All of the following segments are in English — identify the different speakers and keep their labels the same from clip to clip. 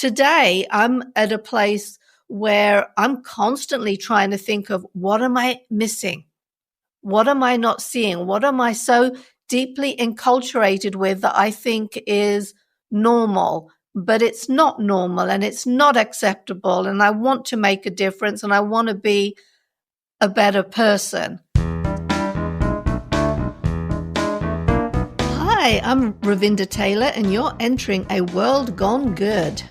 Speaker 1: today I'm at a place where I'm constantly trying to think of what am I missing? What am I not seeing? What am I so deeply enculturated with that I think is normal, but it's not normal and it's not acceptable. And I want to make a difference and I want to be a better person. Hi, I'm Ravinder Taylor and you're entering a world gone good.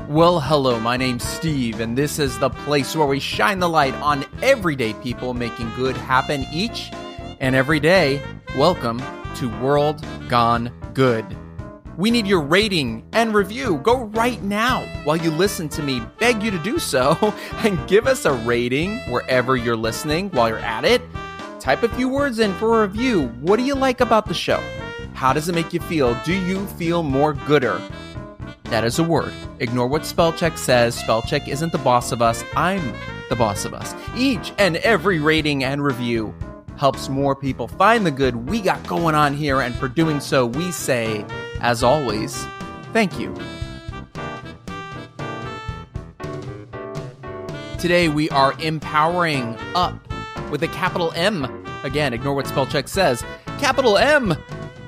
Speaker 2: Well, hello, my name's Steve, and this is the place where we shine the light on everyday people making good happen each and every day. Welcome to World Gone Good. We need your rating and review. Go right now while you listen to me beg you to do so and give us a rating wherever you're listening while you're at it. Type a few words in for a review. What do you like about the show? How does it make you feel? Do you feel more gooder? That is a word. Ignore what spell-check says. Spell-check isn't the boss of us. I'm the boss of us. Each and every rating and review helps more people find the good we got going on here. And for doing so, we say, as always, thank you. Today, we are empowering up with a capital M. Again, ignore what spell-check says. Capital M.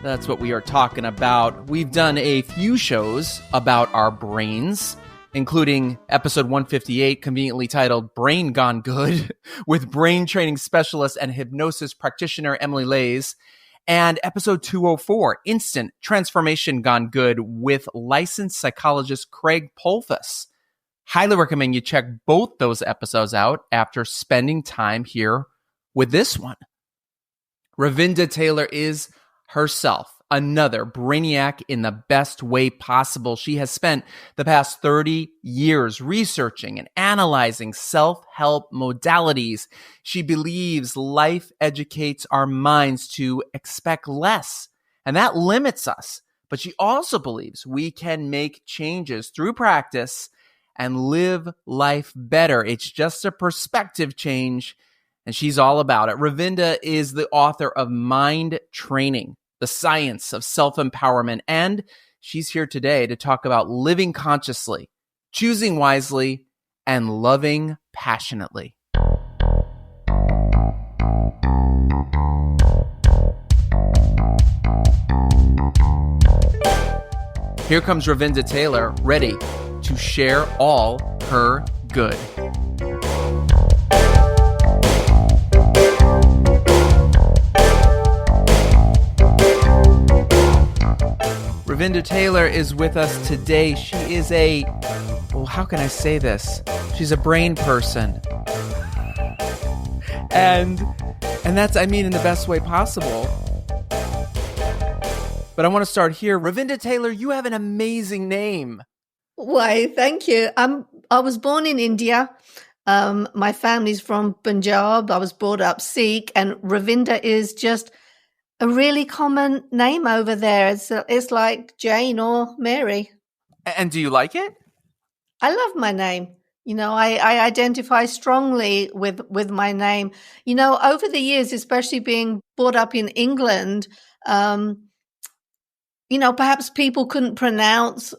Speaker 2: That's what we are talking about. We've done a few shows about our brains, including episode 158, conveniently titled Brain Gone Good, with brain training specialist and hypnosis practitioner Emily Lays, and episode 204, Instant Transformation Gone Good, with licensed psychologist Craig Polfus. Highly recommend you check both those episodes out after spending time here with this one. Ravinder Taylor is herself another brainiac in the best way possible. She has spent the past 30 years researching and analyzing self-help modalities. She believes life educates our minds to expect less, and that limits us. But she also believes we can make changes through practice and live life better. It's just a perspective change, and she's all about it. Ravinder is the author of Mind Training, The Science of Self-Empowerment, and she's here today to talk about living consciously, choosing wisely, and loving passionately. Here comes Ravinder Taylor, ready to share all her good. Ravinder Taylor is with us today. She is how can I say this? She's a brain person. And that's, in the best way possible. But I want to start here. Ravinder Taylor, you have an amazing name.
Speaker 1: Why, thank you. I was born in India. My family's from Punjab. I was brought up Sikh, and Ravinder is just a really common name over there. It's like Jane or Mary.
Speaker 2: And do you like it?
Speaker 1: I love my name. I identify strongly with my name. Over the years, especially being brought up in England, perhaps people couldn't pronounce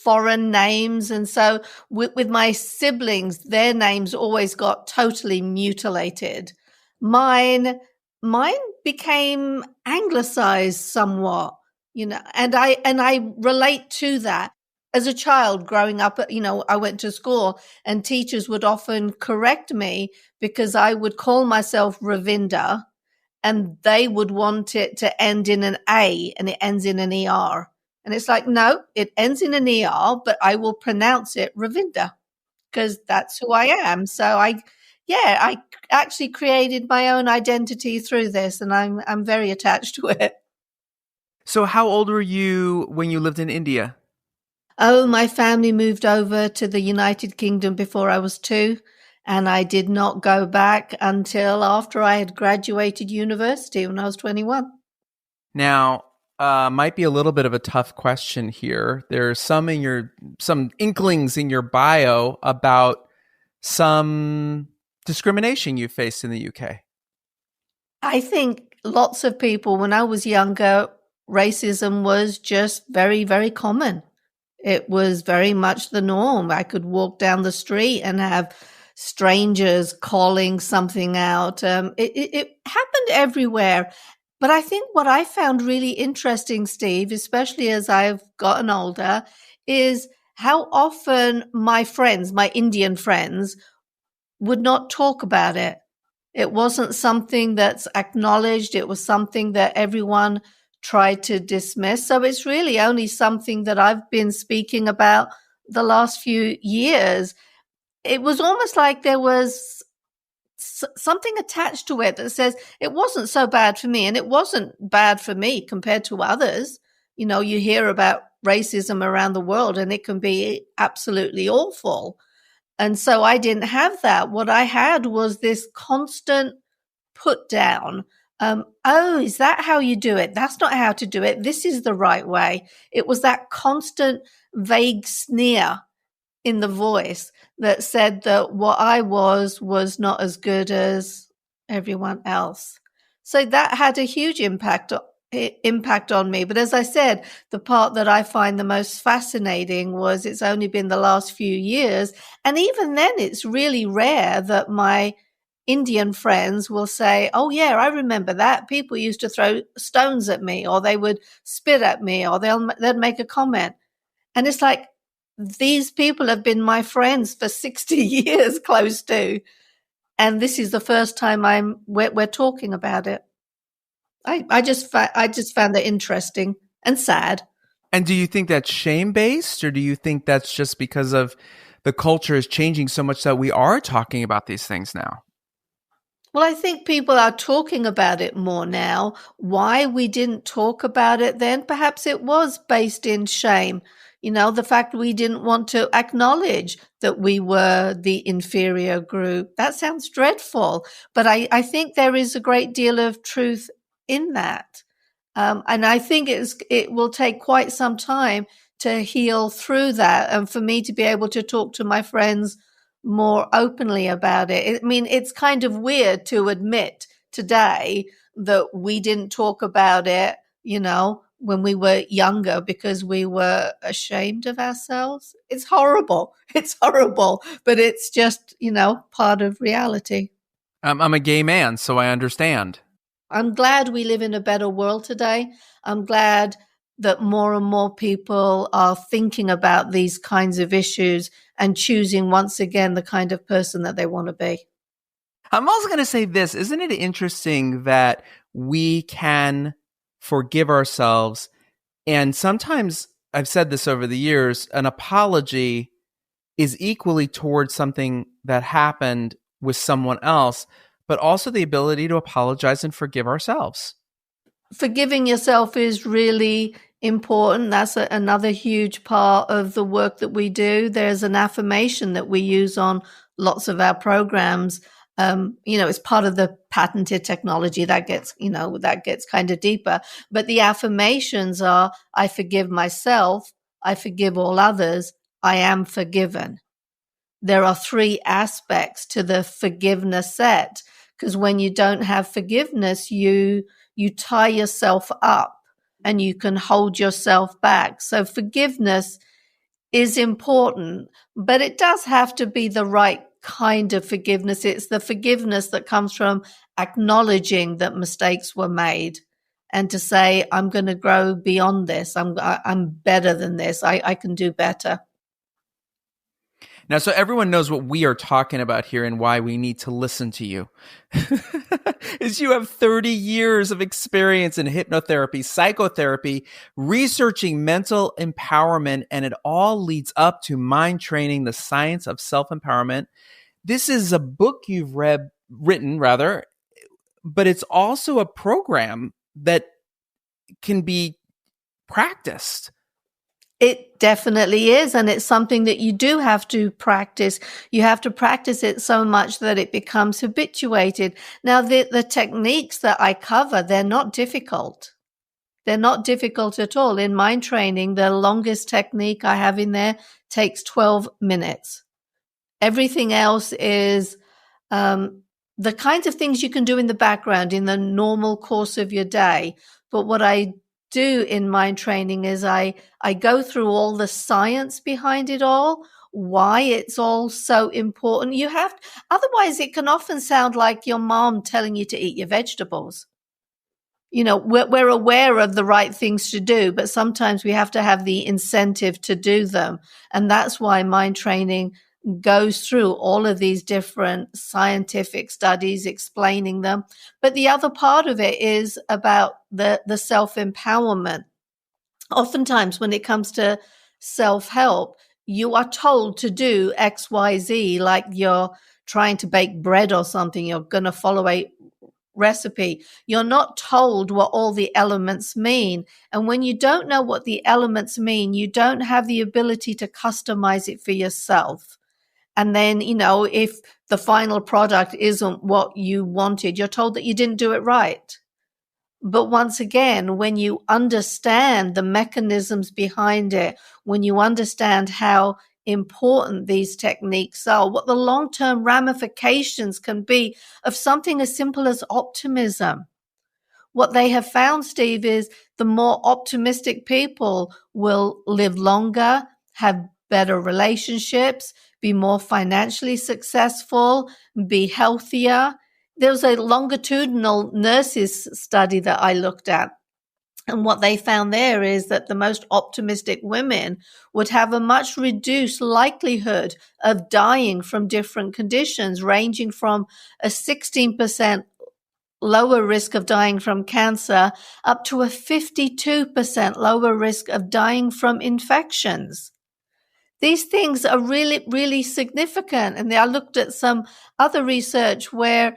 Speaker 1: foreign names. And so with my siblings, their names always got totally mutilated. Mine became anglicized somewhat, and I relate to that. As a child growing up, I went to school and teachers would often correct me because I would call myself Ravinder and they would want it to end in an A and it ends in an ER. And it's like, no, it ends in an ER, but I will pronounce it Ravinder because that's who I am. So I actually created my own identity through this, and I'm very attached to it.
Speaker 2: So how old were you when you lived in India?
Speaker 1: Oh, my family moved over to the United Kingdom before I was 2, and I did not go back until after I had graduated university when I was 21.
Speaker 2: Now, might be a little bit of a tough question here. There's some inklings in your bio about some discrimination you faced in the UK?
Speaker 1: I think lots of people, when I was younger, racism was just very, very common. It was very much the norm. I could walk down the street and have strangers calling something out. It happened everywhere. But I think what I found really interesting, Steve, especially as I've gotten older, is how often my friends, my Indian friends, would not talk about it. It wasn't something that's acknowledged. It was something that everyone tried to dismiss. So it's really only something that I've been speaking about the last few years. It was almost like there was something attached to it that says it wasn't so bad for me, and it wasn't bad for me compared to others. You know, you hear about racism around the world and it can be absolutely awful. And so I didn't have that. What I had was this constant put down. Oh, is that how you do it? That's not how to do it. This is the right way. It was that constant vague sneer in the voice that said that what I was not as good as everyone else. So that had a huge impact on me. But as I said, the part that I find the most fascinating was it's only been the last few years. And even then, it's really rare that my Indian friends will say, oh, yeah, I remember that. People used to throw stones at me, or they would spit at me, or they'd make a comment. And it's like, these people have been my friends for 60 years, close to. And this is the first time we're talking about it. I just found it interesting and sad.
Speaker 2: And do you think that's shame-based, or do you think that's just because of the culture is changing so much that we are talking about these things now?
Speaker 1: Well, I think people are talking about it more now. Why we didn't talk about it then? Perhaps it was based in shame. You know, the fact we didn't want to acknowledge that we were the inferior group. That sounds dreadful, but I think there is a great deal of truth in that. And I think it will take quite some time to heal through that, and for me to be able to talk to my friends more openly about it. I mean, it's kind of weird to admit today that we didn't talk about it, you know, when we were younger because we were ashamed of ourselves. It's horrible. It's horrible, but it's just, you know, part of reality.
Speaker 2: I'm a gay man, so I understand.
Speaker 1: I'm glad we live in a better world today. I'm glad that more and more people are thinking about these kinds of issues and choosing once again the kind of person that they want to be.
Speaker 2: I'm also going to say this. Isn't it interesting that we can forgive ourselves? And sometimes, I've said this over the years, an apology is equally towards something that happened with someone else, but also the ability to apologize and forgive ourselves.
Speaker 1: Forgiving yourself is really important. That's another huge part of the work that we do. There's an affirmation that we use on lots of our programs. You know, it's part of the patented technology that gets kind of deeper. But the affirmations are, I forgive myself, I forgive all others, I am forgiven. There are 3 aspects to the forgiveness set, because when you don't have forgiveness, you tie yourself up and you can hold yourself back. So forgiveness is important, but it does have to be the right kind of forgiveness. It's the forgiveness that comes from acknowledging that mistakes were made and to say, I'm going to grow beyond this. I'm better than this. I can do better.
Speaker 2: Now, so everyone knows what we are talking about here and why we need to listen to you. Is you have 30 years of experience in hypnotherapy, psychotherapy, researching mental empowerment, and it all leads up to Mind Training, the Science of Self-Empowerment. This is a book you've written, but it's also a program that can be practiced.
Speaker 1: It definitely is. And it's something that you do have to practice. You have to practice it so much that it becomes habituated. Now, the techniques that I cover, they're not difficult. They're not difficult at all. In Mind Training, the longest technique I have in there takes 12 minutes. Everything else is the kinds of things you can do in the background in the normal course of your day. But what I do in mind training is I go through all the science behind it all, why it's all so important. Otherwise it can often sound like your mom telling you to eat your vegetables. We're aware of the right things to do, but sometimes we have to have the incentive to do them. And that's why mind training goes through all of these different scientific studies explaining them. But the other part of it is about the self-empowerment. Oftentimes when it comes to self-help, you are told to do X, Y, Z, like you're trying to bake bread or something. You're going to follow a recipe. You're not told what all the elements mean. And when you don't know what the elements mean, you don't have the ability to customize it for yourself. And then, if the final product isn't what you wanted, you're told that you didn't do it right. But once again, when you understand the mechanisms behind it, when you understand how important these techniques are, what the long-term ramifications can be of something as simple as optimism. What they have found, Steve, is the more optimistic people will live longer, have better relationships, be more financially successful, be healthier. There was a longitudinal nurses study that I looked at. And what they found there is that the most optimistic women would have a much reduced likelihood of dying from different conditions, ranging from a 16% lower risk of dying from cancer up to a 52% lower risk of dying from infections. These things are really, really significant. And I looked at some other research where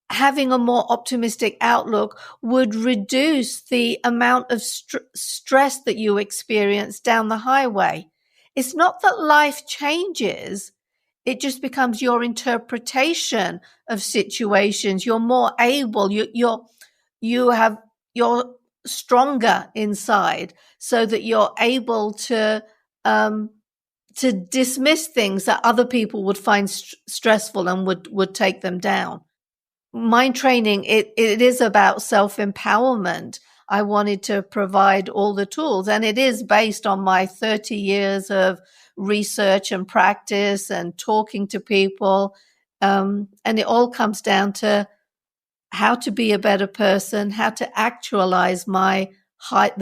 Speaker 1: having a more optimistic outlook would reduce the amount of stress that you experience down the highway. It's not that life changes. It just becomes your interpretation of situations. You're more able, you're stronger inside so that you're able to dismiss things that other people would find stressful and would take them down. Mind training, it is about self-empowerment. I wanted to provide all the tools, and it is based on my 30 years of research and practice and talking to people. And it all comes down to how to be a better person, how to actualize the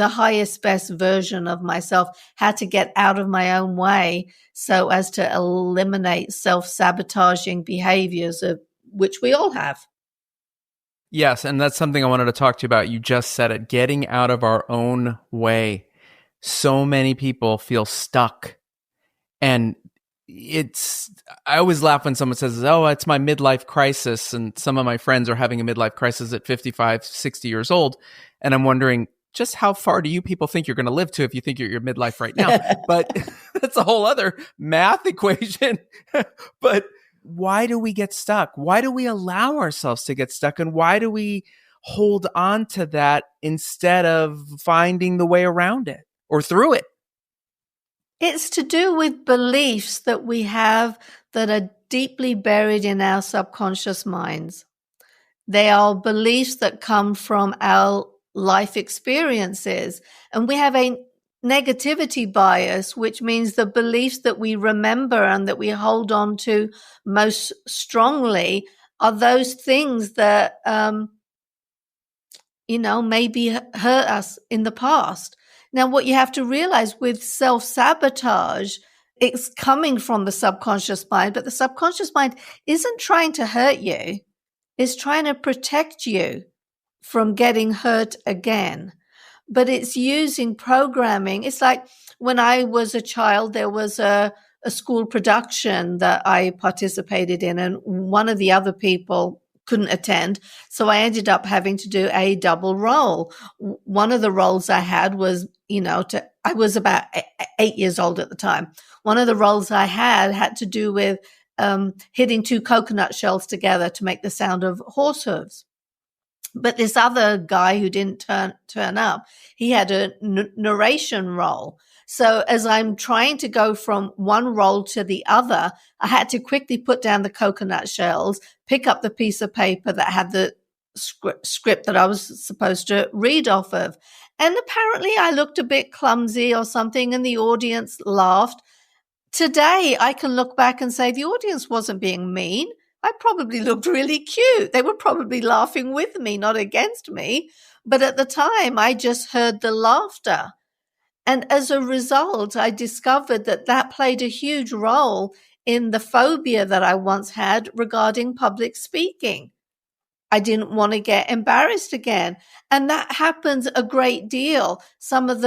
Speaker 1: highest, best version of myself, how to get out of my own way so as to eliminate self-sabotaging behaviors, of which we all have.
Speaker 2: Yes, and that's something I wanted to talk to you about. You just said it, getting out of our own way. So many people feel stuck. And I always laugh when someone says, oh, it's my midlife crisis. And some of my friends are having a midlife crisis at 55, 60 years old. And I'm wondering, just how far do you people think you're going to live to if you think you're your midlife right now? But that's a whole other math equation. But why do we get stuck? Why do we allow ourselves to get stuck? And why do we hold on to that instead of finding the way around it or through it?
Speaker 1: It's to do with beliefs that we have that are deeply buried in our subconscious minds. They are beliefs that come from our life experiences. And we have a negativity bias, which means the beliefs that we remember and that we hold on to most strongly are those things that, maybe hurt us in the past. Now, what you have to realize with self-sabotage, it's coming from the subconscious mind, but the subconscious mind isn't trying to hurt you. It's trying to protect you from getting hurt again. But it's using programming. It's like when I was a child, there was a school production that I participated in, and one of the other people couldn't attend. So I ended up having to do a double role. One of the roles I had was, I was about 8 years old at the time. One of the roles I had to do with hitting two coconut shells together to make the sound of horse hooves. But this other guy who didn't turn up, he had a narration role. So as I'm trying to go from one roll to the other, I had to quickly put down the coconut shells, pick up the piece of paper that had the script that I was supposed to read off of. And apparently I looked a bit clumsy or something, and the audience laughed. Today, I can look back and say the audience wasn't being mean. I probably looked really cute. They were probably laughing with me, not against me. But at the time, I just heard the laughter. And as a result, I discovered that that played a huge role in the phobia that I once had regarding public speaking. I didn't want to get embarrassed again. And that happens a great deal. Some of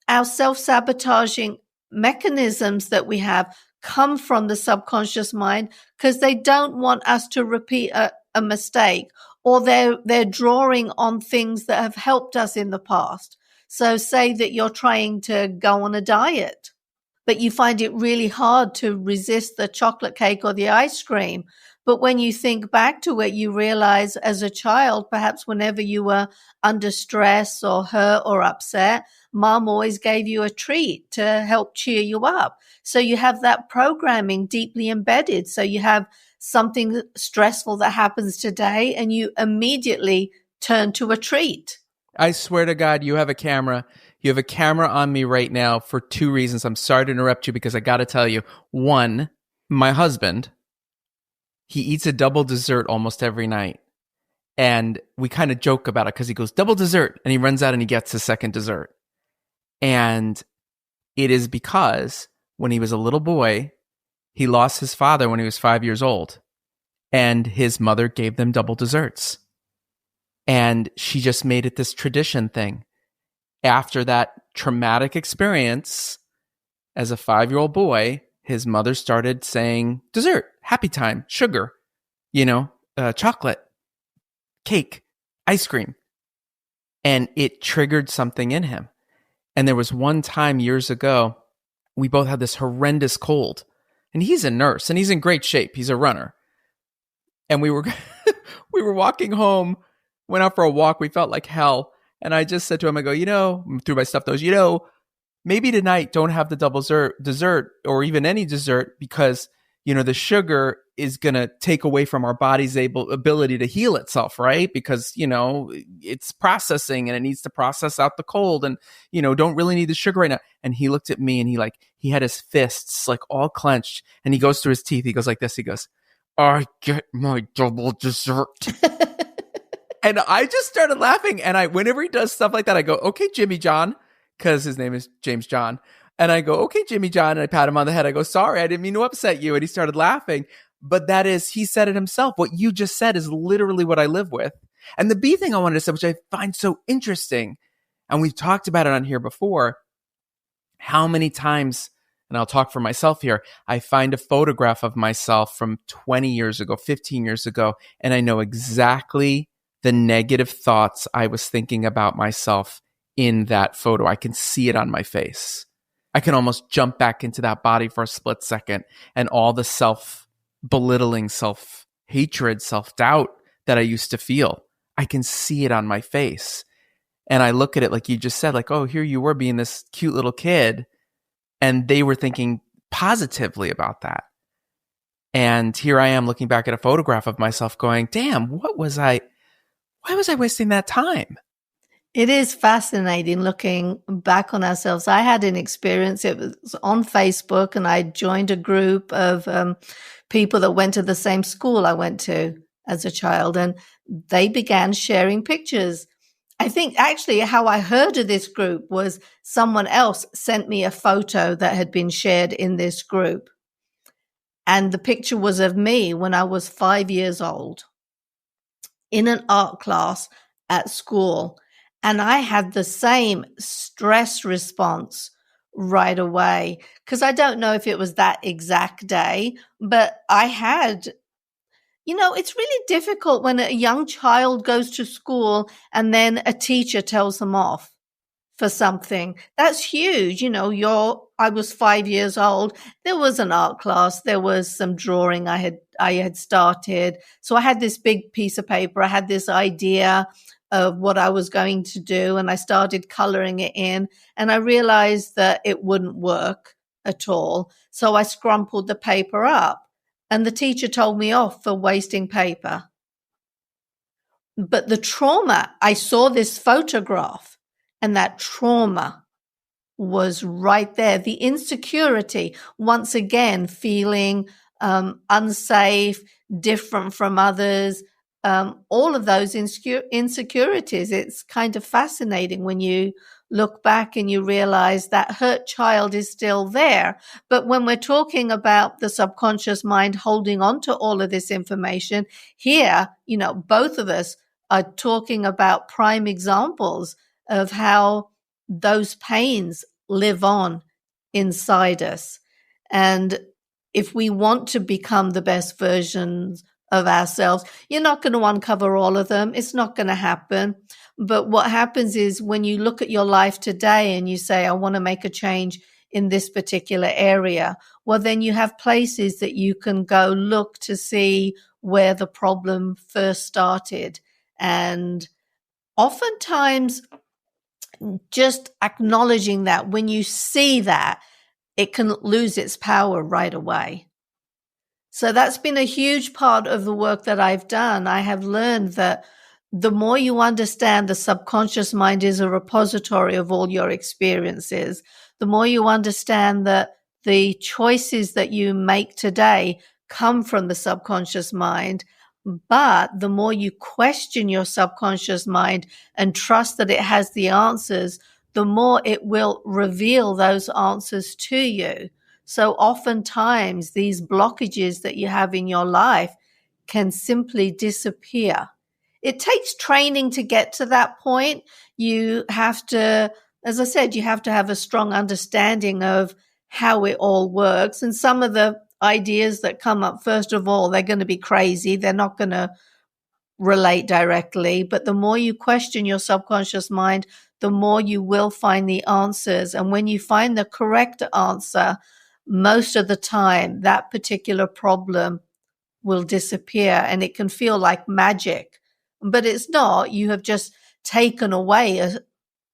Speaker 1: our self-sabotaging mechanisms that we have come from the subconscious mind because they don't want us to repeat a mistake, or they're drawing on things that have helped us in the past. So say that you're trying to go on a diet, but you find it really hard to resist the chocolate cake or the ice cream. But when you think back to it, you realize as a child, perhaps whenever you were under stress or hurt or upset, mom always gave you a treat to help cheer you up. So you have that programming deeply embedded. So you have something stressful that happens today and you immediately turn to a treat.
Speaker 2: I swear to God, you have a camera. You have a camera on me right now for two reasons. I'm sorry to interrupt you because I got to tell you. One, my husband, he eats a double dessert almost every night. And we kind of joke about it because he goes, double dessert. And he runs out and he gets his second dessert. And it is because when he was a little boy, he lost his father when he was 5 years old. And his mother gave them double desserts. And she just made it this tradition thing. After that traumatic experience, as a 5-year-old boy, his mother started saying, dessert, happy time, sugar, chocolate, cake, ice cream. And it triggered something in him. And there was one time years ago, we both had this horrendous cold. And he's a nurse and he's in great shape. He's a runner. And we were walking home, went out for a walk. We felt like hell. And I just said to him, I go, through my stuffed nose, maybe tonight don't have the double dessert or even any dessert because, the sugar is going to take away from our body's ability to heal itself, right? Because, it's processing and it needs to process out the cold and, don't really need the sugar right now. And he looked at me and he had his fists like all clenched and he goes through his teeth. He goes like this. He goes, I get my double dessert. And I just started laughing. And whenever he does stuff like that, I go, okay, Jimmy John, because his name is James John. And I go, okay, Jimmy John. And I pat him on the head. I go, sorry, I didn't mean to upset you. And he started laughing. But he said it himself. What you just said is literally what I live with. And the B thing I wanted to say, which I find so interesting, and we've talked about it on here before, how many times, and I'll talk for myself here, I find a photograph of myself from 20 years ago, 15 years ago, and I know exactly the negative thoughts I was thinking about myself in that photo. I can see it on my face. I can almost jump back into that body for a split second and all the self-belittling, self-hatred, self-doubt that I used to feel. I can see it on my face. And I look at it like you just said, like, oh, here you were being this cute little kid. And they were thinking positively about that. And here I am looking back at a photograph of myself going, damn, why was I wasting that time?
Speaker 1: It is fascinating looking back on ourselves. I had an experience. It was on Facebook and I joined a group of people that went to the same school I went to as a child. And they began sharing pictures. I think actually how I heard of this group was someone else sent me a photo that had been shared in this group. And the picture was of me when I was 5 years old in an art class at school. And I had the same stress response right away because I don't know if it was that exact day, but I had, it's really difficult when a young child goes to school and then a teacher tells them off for something. That's huge. I was 5 years old. There was an art class. There was some drawing I had started. So I had this big piece of paper. I had this idea of what I was going to do, and I started coloring it in, and I realized that it wouldn't work at all. So I scrumpled the paper up, and the teacher told me off for wasting paper. But the trauma, I saw this photograph, and that trauma was right there. The insecurity, once again, feeling unsafe, different from others, all of those insecurities. It's kind of fascinating when you look back and you realize that hurt child is still there. But when we're talking about the subconscious mind holding on to all of this information, here, both of us are talking about prime examples of how those pains live on inside us. And if we want to become the best versions of ourselves, you're not going to uncover all of them. It's not going to happen. But what happens is when you look at your life today and you say, I want to make a change in this particular area, well, then you have places that you can go look to see where the problem first started. And oftentimes, just acknowledging that, when you see that, it can lose its power right away. So that's been a huge part of the work that I've done. I have learned that the more you understand the subconscious mind is a repository of all your experiences, the more you understand that the choices that you make today come from the subconscious mind. But the more you question your subconscious mind and trust that it has the answers, the more it will reveal those answers to you. So oftentimes these blockages that you have in your life can simply disappear. It takes training to get to that point. You have to, as I said, you have to have a strong understanding of how it all works. And some of the ideas that come up, first of all, they're going to be crazy. They're not going to relate directly. But the more you question your subconscious mind, the more you will find the answers. And when you find the correct answer, most of the time, that particular problem will disappear, and it can feel like magic. But it's not. You have just taken away a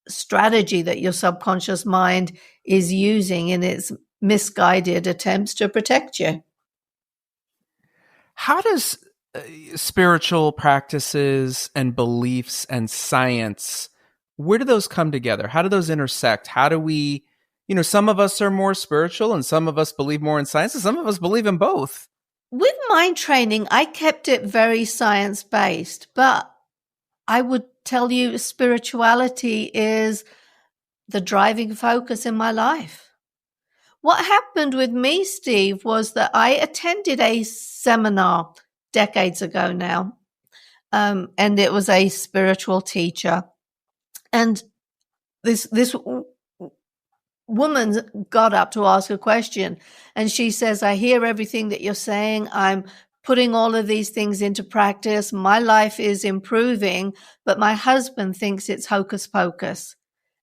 Speaker 1: strategy that your subconscious mind is using in its misguided attempts to protect you.
Speaker 2: How does spiritual practices and beliefs and science, where do those come together? How do those intersect? How do we, some of us are more spiritual and some of us believe more in science and some of us believe in both.
Speaker 1: With mind training, I kept it very science-based, but I would tell you spirituality is the driving focus in my life. What happened with me, Steve, was that I attended a seminar decades ago now, and it was a spiritual teacher. And this woman got up to ask a question, and she says, I hear everything that you're saying. I'm putting all of these things into practice. My life is improving, but my husband thinks it's hocus pocus,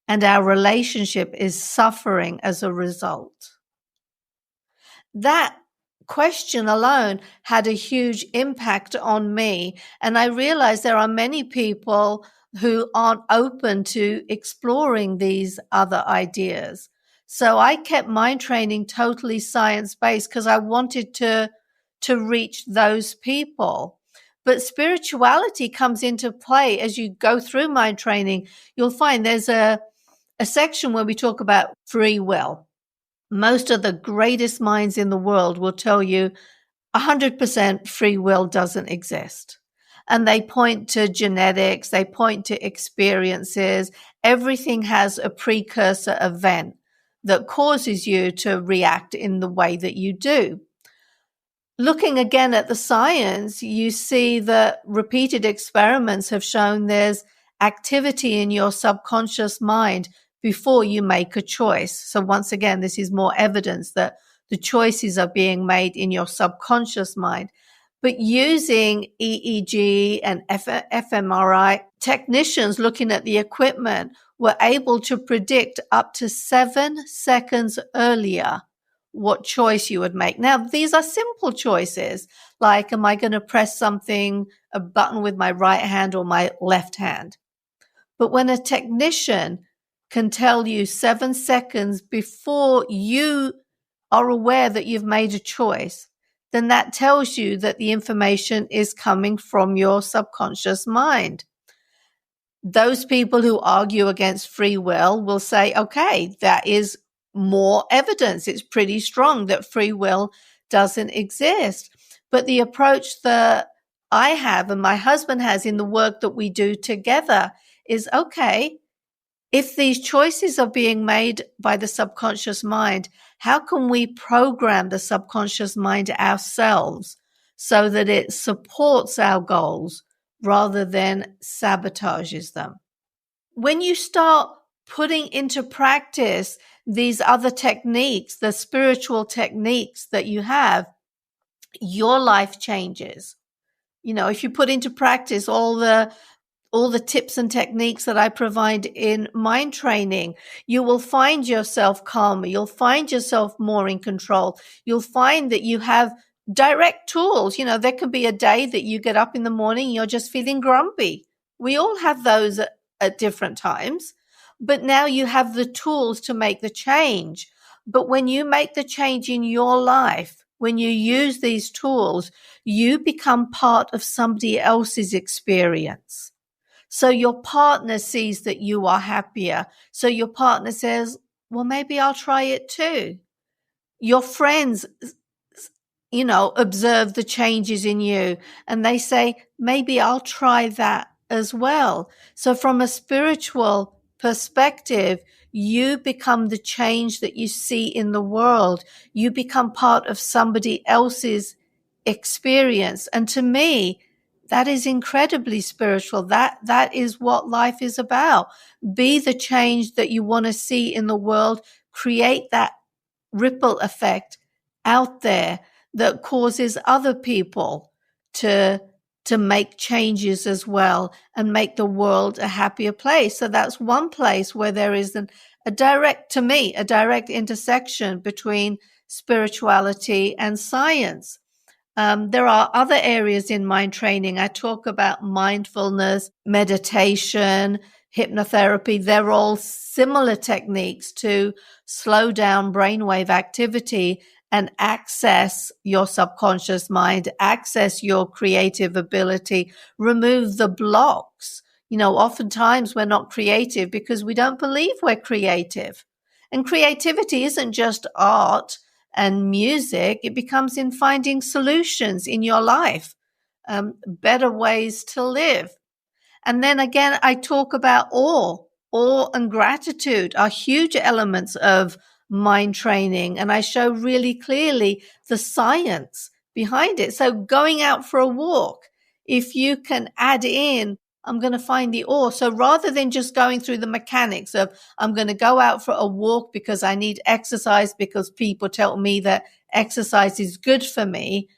Speaker 1: and our relationship is suffering as a result. That question alone had a huge impact on me, and I realized there are many people who aren't open to exploring these other ideas. So I kept mind training totally science-based because I wanted to reach those people. But spirituality comes into play as you go through mind training. You'll find there's a section where we talk about free will. Most of the greatest minds in the world will tell you 100% free will doesn't exist. And they point to genetics, they point to experiences. Everything has a precursor event that causes you to react in the way that you do. Looking again at the science, you see that repeated experiments have shown there's activity in your subconscious mind before you make a choice. So once again, this is more evidence that the choices are being made in your subconscious mind. But using EEG and fMRI, technicians looking at the equipment were able to predict up to 7 seconds earlier what choice you would make. Now, these are simple choices, like, am I going to press a button with my right hand or my left hand? But when a technician can tell you 7 seconds before you are aware that you've made a choice, then that tells you that the information is coming from your subconscious mind. Those people who argue against free will say, okay, that is more evidence. It's pretty strong that free will doesn't exist. But the approach that I have and my husband has in the work that we do together is, okay, if these choices are being made by the subconscious mind, how can we program the subconscious mind ourselves so that it supports our goals rather than sabotages them? When you start putting into practice these other techniques, the spiritual techniques that you have, your life changes. If you put into practice all the tips and techniques that I provide in mind training, you will find yourself calmer. You'll find yourself more in control. You'll find that you have direct tools. There could be a day that you get up in the morning, you're just feeling grumpy. We all have those at different times, but now you have the tools to make the change. But when you make the change in your life, when you use these tools, you become part of somebody else's experience. So your partner sees that you are happier. So your partner says, well, maybe I'll try it too. Your friends, observe the changes in you and they say, maybe I'll try that as well. So from a spiritual perspective, you become the change that you see in the world. You become part of somebody else's experience. And to me, that is incredibly spiritual. That is what life is about. Be the change that you want to see in the world. Create that ripple effect out there that causes other people to make changes as well and make the world a happier place. So that's one place where there is a direct intersection between spirituality and science. There are other areas in mind training. I talk about mindfulness, meditation, hypnotherapy. They're all similar techniques to slow down brainwave activity and access your subconscious mind, access your creative ability, remove the blocks. Oftentimes we're not creative because we don't believe we're creative. And creativity isn't just art and music. It becomes in finding solutions in your life, better ways to live. And then again, I talk about awe and gratitude are huge elements of mind training. And I show really clearly the science behind it. So going out for a walk, if you can add in, I'm going to find the awe. So rather than just going through the mechanics of, I'm going to go out for a walk because I need exercise because people tell me that exercise is good for me,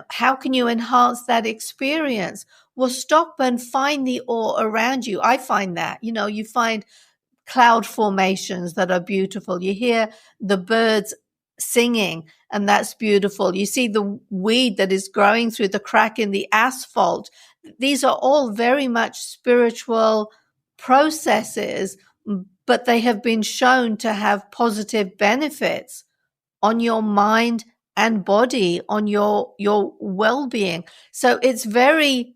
Speaker 1: how can you enhance that experience? Well, stop and find the awe around you. I find that, you find cloud formations that are beautiful. You hear the birds singing, and that's beautiful. You see the weed that is growing through the crack in the asphalt. These are all very much spiritual processes, but they have been shown to have positive benefits on your mind and body, on your well-being. So it's very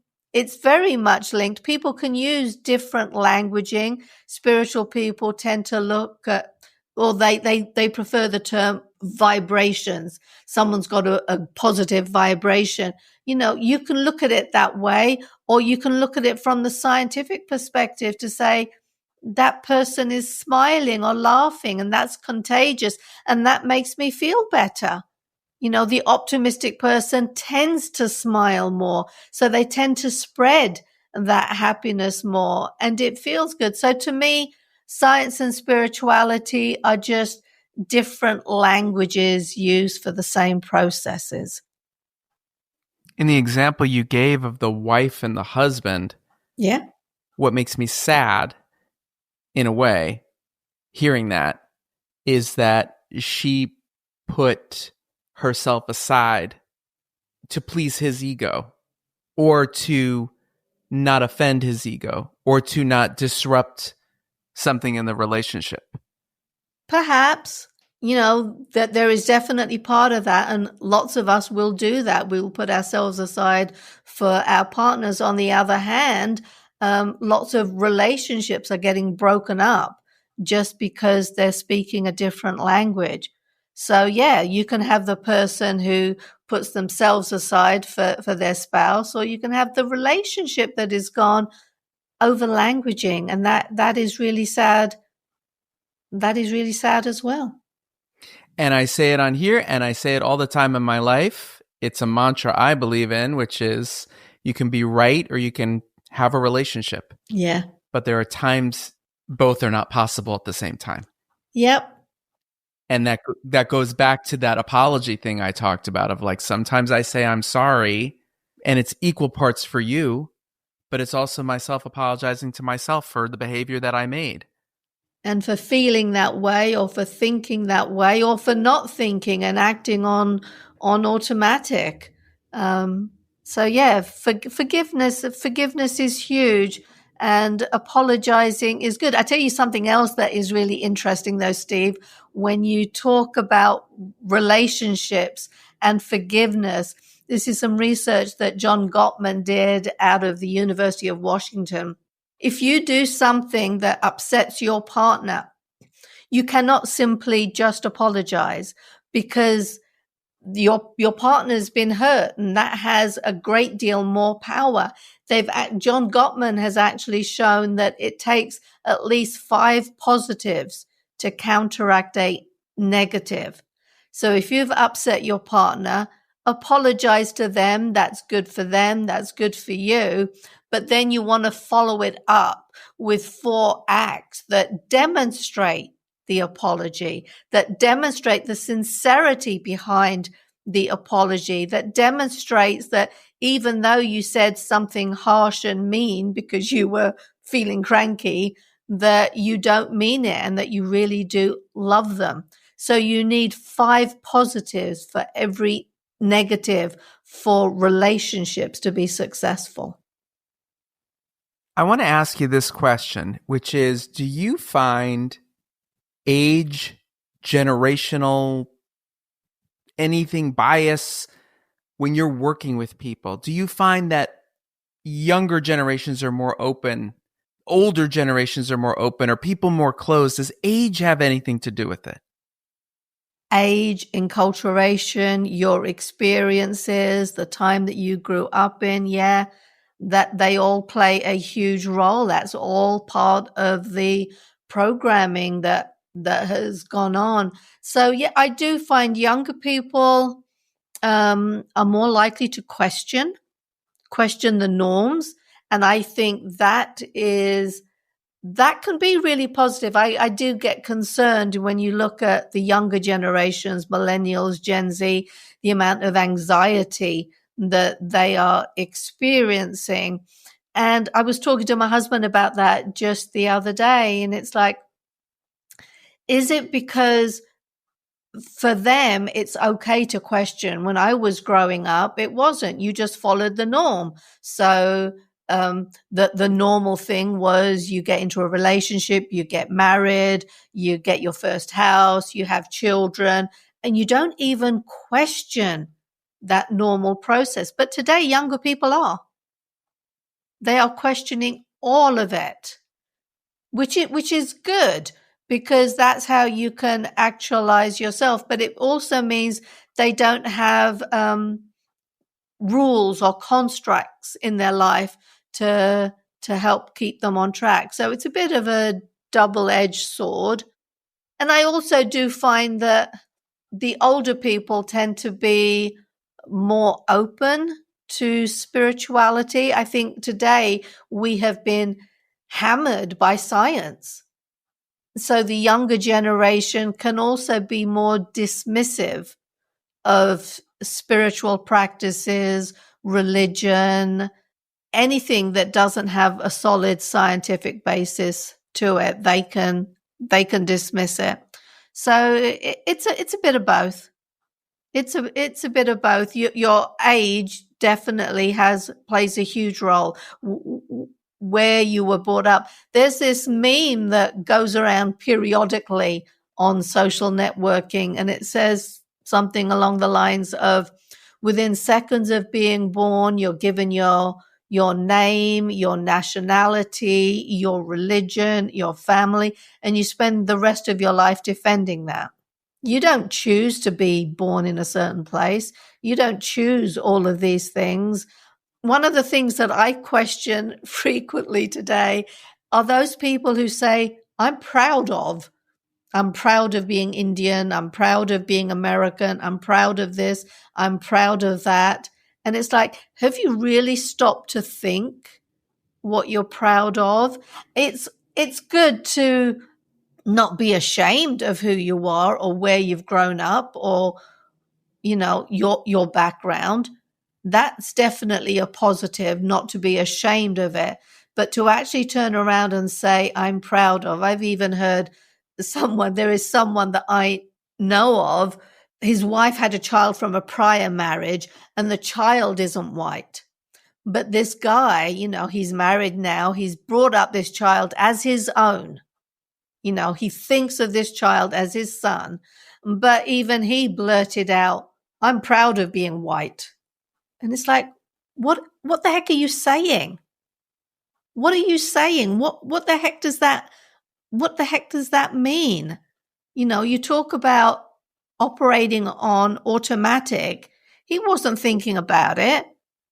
Speaker 1: much linked. People can use different languaging. Spiritual people tend to look at, or they prefer the term vibrations. Someone's got a positive vibration. You can look at it that way, or you can look at it from the scientific perspective to say that person is smiling or laughing and that's contagious and that makes me feel better. The optimistic person tends to smile more, so they tend to spread that happiness more and it feels good. So to me, science and spirituality are just different languages used for the same processes.
Speaker 2: In the example you gave of the wife and the husband,
Speaker 1: yeah,
Speaker 2: what makes me sad, in a way, hearing that, is that she put herself aside to please his ego or to not offend his ego or to not disrupt something in the relationship?
Speaker 1: Perhaps, that there is definitely part of that. And lots of us will do that. We will put ourselves aside for our partners. On the other hand, lots of relationships are getting broken up just because they're speaking a different language. So yeah, you can have the person who puts themselves aside for their spouse, or you can have the relationship that is gone over languaging. And that is really sad. That is really sad as well.
Speaker 2: And I say it on here, and I say it all the time in my life. It's a mantra I believe in, which is you can be right or you can have a relationship.
Speaker 1: Yeah.
Speaker 2: But there are times both are not possible at the same time.
Speaker 1: Yep.
Speaker 2: And that goes back to that apology thing I talked about of like, sometimes I say I'm sorry and it's equal parts for you, but it's also myself apologizing to myself for the behavior that I made.
Speaker 1: And for feeling that way, or for thinking that way, or for not thinking and acting on automatic. So yeah, forgiveness is huge, and apologizing is good. I tell you something else that is really interesting though, Steve, when you talk about relationships and forgiveness. This is some research that John Gottman did out of the University of Washington. If you do something that upsets your partner, you cannot simply just apologize, because your partner's been hurt, and that has a great deal more power. John Gottman has actually shown that it takes at least 5 positives to counteract a negative. So if you've upset your partner, apologize to them. That's good for them. That's good for you. But then you want to follow it up with 4 acts that demonstrate the apology, that demonstrate the sincerity behind the apology, that demonstrates that even though you said something harsh and mean because you were feeling cranky, that you don't mean it and that you really do love them. So you need 5 positives for every negative for relationships to be successful.
Speaker 2: I want to ask you this question, which is, do you find age, generational, anything bias when you're working with people? Do you find that younger generations are more open, older generations are more open, or people more closed? Does age have anything to do with it?
Speaker 1: Age, enculturation, your experiences, the time that you grew up in, yeah, that they all play a huge role. That's all part of the programming that has gone on. So yeah, I do find younger people are more likely to question the norms, and I think that can be really positive. I do get concerned when you look at the younger generations, millennials, Gen Z, the amount of anxiety that they are experiencing. And I was talking to my husband about that just the other day, and it's like, is it because for them it's okay to question? When I was growing up, it wasn't. You just followed the norm. So the normal thing was you get into a relationship, you get married, you get your first house, you have children, and you don't even question that normal process. But today, younger people are. They are questioning all of it, which is good, because that's how you can actualize yourself. But it also means they don't have rules or constructs in their life to help keep them on track. So it's a bit of a double-edged sword. And I also do find that the older people tend to be more open to spirituality. I think today we have been hammered by science. So the younger generation can also be more dismissive of spiritual practices, religion, anything that doesn't have a solid scientific basis to it. They can dismiss it. So it's a bit of both. It's a bit of both. Your age definitely plays a huge role. where you were brought up. There's this meme that goes around periodically on social networking, and it says something along the lines of, within seconds of being born, you're given your name, your nationality, your religion, your family, and you spend the rest of your life defending that. You don't choose to be born in a certain place. You don't choose all of these things. One of the things that I question frequently today are those people who say, I'm proud of being Indian. I'm proud of being American. I'm proud of this. I'm proud of that. And it's like, have you really stopped to think what you're proud of? It's good to not be ashamed of who you are or where you've grown up or, your background. That's definitely a positive, not to be ashamed of it, but to actually turn around and say, I'm proud of. I've even heard there is someone that I know of, his wife had a child from a prior marriage and the child isn't white. But this guy, he's married now. He's brought up this child as his own. He thinks of this child as his son. But even he blurted out, I'm proud of being white. And it's like, what the heck are you saying? What are you saying? What the heck does that mean? You talk about operating on automatic. He wasn't thinking about it.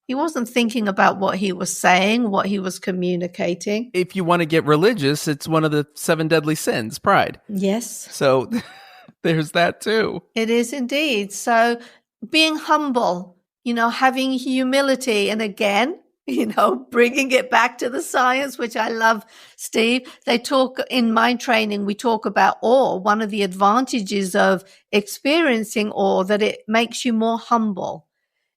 Speaker 1: He wasn't thinking about what he was saying, what he was communicating.
Speaker 2: If you want to get religious, it's one of the 7 deadly sins, pride.
Speaker 1: Yes.
Speaker 2: So there's that too.
Speaker 1: It is indeed. So being humble, having humility, and again, bringing it back to the science, which I love, Steve. They talk in mind training, we talk about awe. One of the advantages of experiencing awe, that it makes you more humble.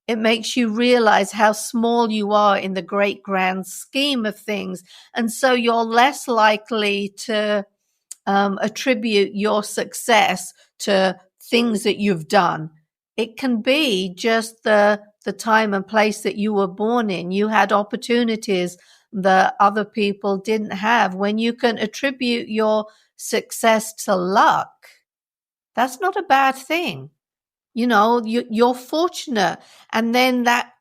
Speaker 1: It makes you realize how small you are in the great grand scheme of things. And so you're less likely to attribute your success to things that you've done. It can be just the time and place that you were born in. You had opportunities that other people didn't have. When you can attribute your success to luck, that's not a bad thing. You're fortunate. And then that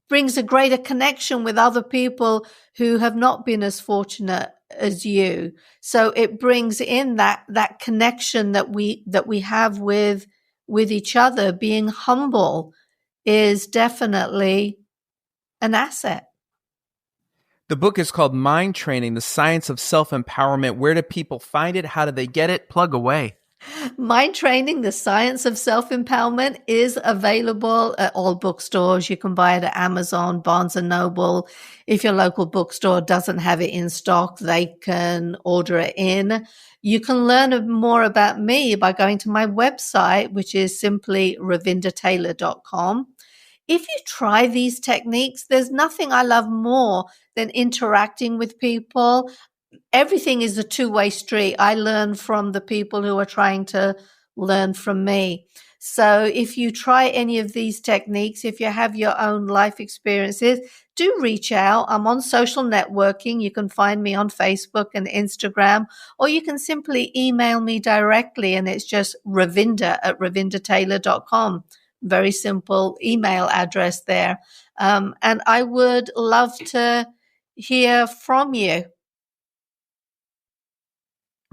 Speaker 1: brings a greater connection with other people who have not been as fortunate as you. So it brings in that connection that we have with each other. Being humble is definitely an asset.
Speaker 2: The book is called Mind Training, The Science of Self-Empowerment. Where do people find it? How do they get it? Plug away.
Speaker 1: Mind Training, The Science of Self-Empowerment is available at all bookstores. You can buy it at Amazon, Barnes & Noble. If your local bookstore doesn't have it in stock, they can order it in. You can learn more about me by going to my website, which is simply ravindertaylor.com. If you try these techniques, there's nothing I love more than interacting with people. Everything is a two-way street. I learn from the people who are trying to learn from me. So if you try any of these techniques, if you have your own life experiences, do reach out. I'm on social networking. You can find me on Facebook and Instagram, or you can simply email me directly, and it's just ravinder@ravindertaylor.com. Very simple email address there. And I would love to hear from you.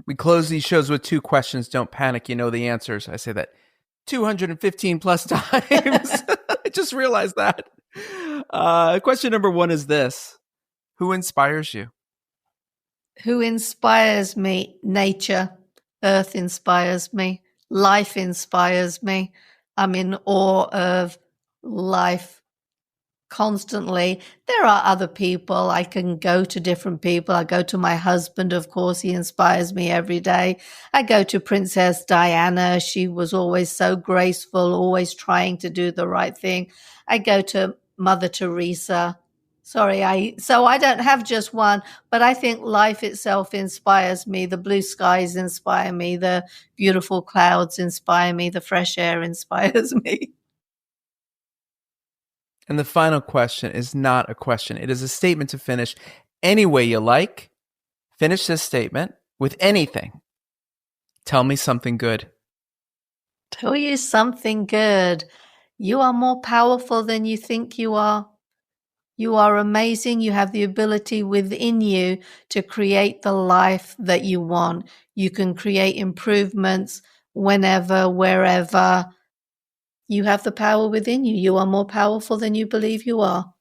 Speaker 2: We close these shows with 2 questions. Don't panic. You know the answers. I say that 215 plus times. I just realized that. Question number 1 is this. Who inspires you?
Speaker 1: Who inspires me? Nature. Earth inspires me. Life inspires me. I'm in awe of life constantly. There are other people. I can go to different people. I go to my husband, of course. He inspires me every day. I go to Princess Diana. She was always so graceful, always trying to do the right thing. I go to Mother Teresa. So I don't have just one, but I think life itself inspires me. The blue skies inspire me. The beautiful clouds inspire me. The fresh air inspires me.
Speaker 2: And the final question is not a question. It is a statement to finish any way you like. Finish this statement with anything. Tell me something good.
Speaker 1: Tell you something good. You are more powerful than you think you are. You are amazing. You have the ability within you to create the life that you want. You can create improvements whenever, wherever. You have the power within you. You are more powerful than you believe you are.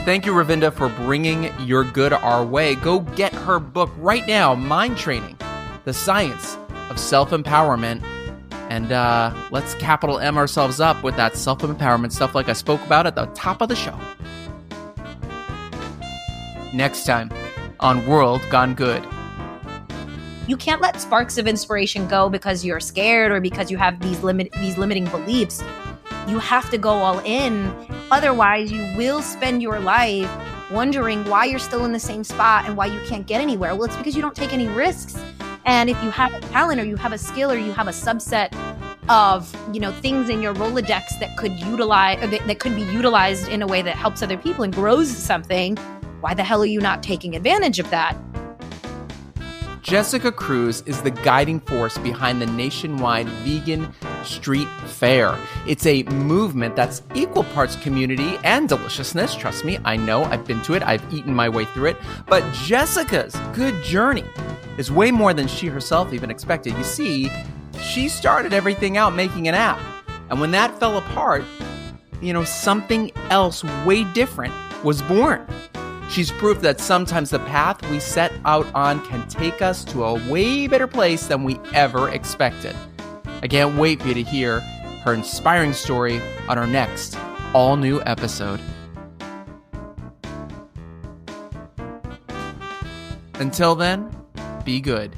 Speaker 2: Thank you, Ravinder, for bringing your good our way. Go get her book right now, Mind Training, The Science of Self-Empowerment. And let's capital M ourselves up with that self-empowerment stuff like I spoke about at the top of the show. Next time on World Gone Good.
Speaker 3: You can't let sparks of inspiration go because you're scared or because you have these limiting beliefs. You have to go all in. Otherwise, you will spend your life wondering why you're still in the same spot and why you can't get anywhere. Well, it's because you don't take any risks. And if you have a talent or you have a skill or you have a subset of, things in your Rolodex that could be utilized in a way that helps other people and grows something, why the hell are you not taking advantage of that?
Speaker 2: Jessica Cruz is the guiding force behind the nationwide vegan street fair. It's a movement that's equal parts community and deliciousness. Trust me, I know. I've been to it. I've eaten my way through it. But Jessica's good journey is way more than she herself even expected. You see, she started everything out making an app. And when that fell apart, something else way different was born. She's proof that sometimes the path we set out on can take us to a way better place than we ever expected. I can't wait for you to hear her inspiring story on our next all-new episode. Until then, be good.